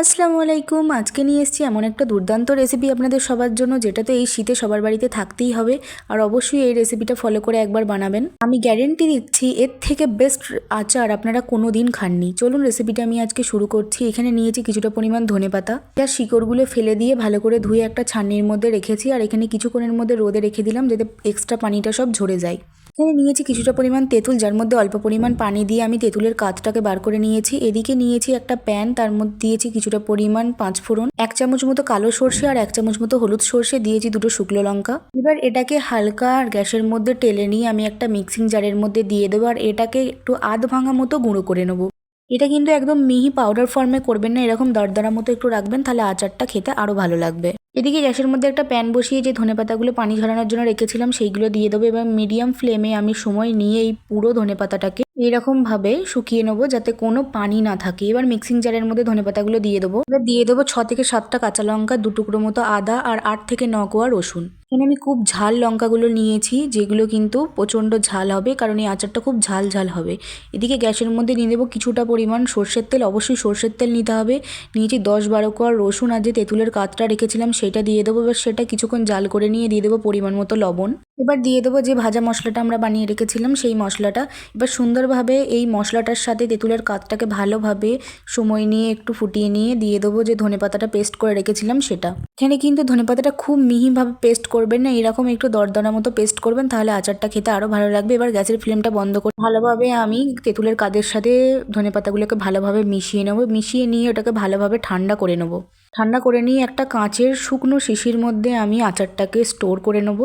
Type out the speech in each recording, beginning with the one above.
আসসালামু আলাইকুম। আজকে নিয়ে এসেছি এমন একটা দুর্দান্ত রেসিপি আপনাদের সবার জন্য, যেটা তো এই শীতে সবার বাড়িতে থাকতেই হবে। আর অবশ্যই এই রেসিপিটা ফলো করে একবার বানাবেন। আমি গ্যারেন্টি দিচ্ছি এর থেকে বেস্ট আচার আপনারা কোনো দিন খাননি। চলুন রেসিপিটা আমি আজকে শুরু করছি। এখানে নিয়েছি কিছুটা পরিমাণ ধনেপাতা, যার শিকড়গুলো ফেলে দিয়ে ভালো করে ধুয়ে একটা ছাঁকনির মধ্যে রেখেছি। আর এখানে কিছুক্ষণের মধ্যে রোদে রেখে দিলাম, যাতে এক্সট্রা পানিটা সব ঝরে যায়। এখানে নিয়েছি কিছুটা পরিমাণ তেঁতুল, যার মধ্যে অল্প পরিমাণ পানি দিয়ে আমি তেঁতুলের কাঁচটাকে বার করে নিয়েছি। এদিকে নিয়েছি একটা প্যান, তার মধ্যে দিয়েছি কিছুটা পরিমাণ পাঁচফোড়ন, 1 চামচ মতো কালো সর্ষে আর 1 চামচ মতো হলুদ সর্ষে, দিয়েছি 2টো শুকনো লঙ্কা। এবার এটাকে হালকা গ্যাসের মধ্যে টেলে নিয়ে আমি একটা মিক্সিং জারের মধ্যে দিয়ে দেবো। আর এটাকে একটু আধ ভাঙা মতো গুঁড়ো করে নেবো। এটা কিন্তু একদম মিহি পাউডার ফর্মে করবেন না, এরকম দরদরা মতো একটু রাখবেন, তাহলে আচারটা খেতে আরও ভালো লাগবে। এদিকে গ্যাসের মধ্যে একটা প্যান বসিয়ে যে ধনেপাতাগুলো পানি ঝরানোর জন্য রেখেছিলাম সেইগুলো দিয়ে দেবো। এবং মিডিয়াম ফ্লেমে আমি সময় নিয়ে এই পুরো ধনেপাতাটাকে এরকমভাবে শুকিয়ে নেবো, যাতে কোনো পানি না থাকে। এবার মিক্সিং জারের মধ্যে ধনেপাতাগুলো দিয়ে দেবো। এবার দিয়ে দেবো 6 থেকে 7টা কাঁচা লঙ্কা, 2 টুকরো মতো আদা আর 8 থেকে 9 কোয়া রসুন। এখানে আমি খুব ঝাল লঙ্কাগুলো নিয়েছি, যেগুলো কিন্তু প্রচণ্ড ঝাল হবে, কারণ এই আচারটা খুব ঝাল ঝাল হবে। এদিকে গ্যাসের মধ্যে নিয়ে দেবো কিছুটা পরিমাণ সর্ষের তেল, অবশ্যই সর্ষের তেল নিতে হবে। নিয়েছি 10-12 কোয়া রসুন, আর যে তেঁতুলের কাতটা রেখেছিলাম সেটা দিয়ে দেবো। এবার সেটা কিছুক্ষণ জাল করে নিয়ে দিয়ে দেবো পরিমাণ মতো লবণ। এবার দিয়ে দেবো যে ভাজা মশলাটা আমরা বানিয়ে রেখেছিলাম সেই মশলাটা। এবার সুন্দরভাবে এই মশলাটার সাথে তেঁতুলের কাতটাকে ভালোভাবে সময় নিয়ে একটু ফুটিয়ে নিয়ে দিয়ে দেবো যে ধনেপাতাটা পেস্ট করে রেখেছিলাম সেটা। এখানে কিন্তু ধনেপাতাটা খুব মিহিভাবে পেস্ট করবেন না, এরকম একটু দরদরা মতো পেস্ট করবেন, তাহলে আচারটা খেতে আরও ভালো লাগবে। এবার গ্যাসের ফ্লেমটা বন্ধ করে ভালোভাবে আমি তেঁতুলের কাদের সাথে ধনেপাতাগুলোকে ভালোভাবে মিশিয়ে নেবো। মিশিয়ে নিয়ে ওটাকে ভালোভাবে ঠান্ডা করে নেবো। ঠান্ডা করে নিয়ে একটা কাঁচের শুকনো শিশির মধ্যে আমি আচারটাকে স্টোর করে নেবো।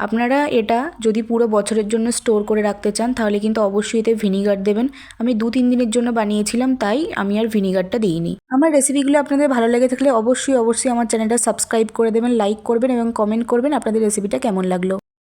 আপনারা এটা যদি পুরো বছরের জন্য স্টোর করে রাখতে চান, তাহলে কিন্তু অবশ্যই এতে ভিনিগার দেবেন। আমি 2-3 দিনের জন্য বানিয়েছিলাম, তাই আমি আর ভিনিগারটা দিইনি। আমার রেসিপিগুলো আপনাদের ভালো লেগে থাকলে অবশ্যই আমার চ্যানেলটা সাবস্ক্রাইব করে দেবেন, লাইক করবেন এবং কমেন্ট করবেন আপনাদের রেসিপিটা কেমন লাগলো।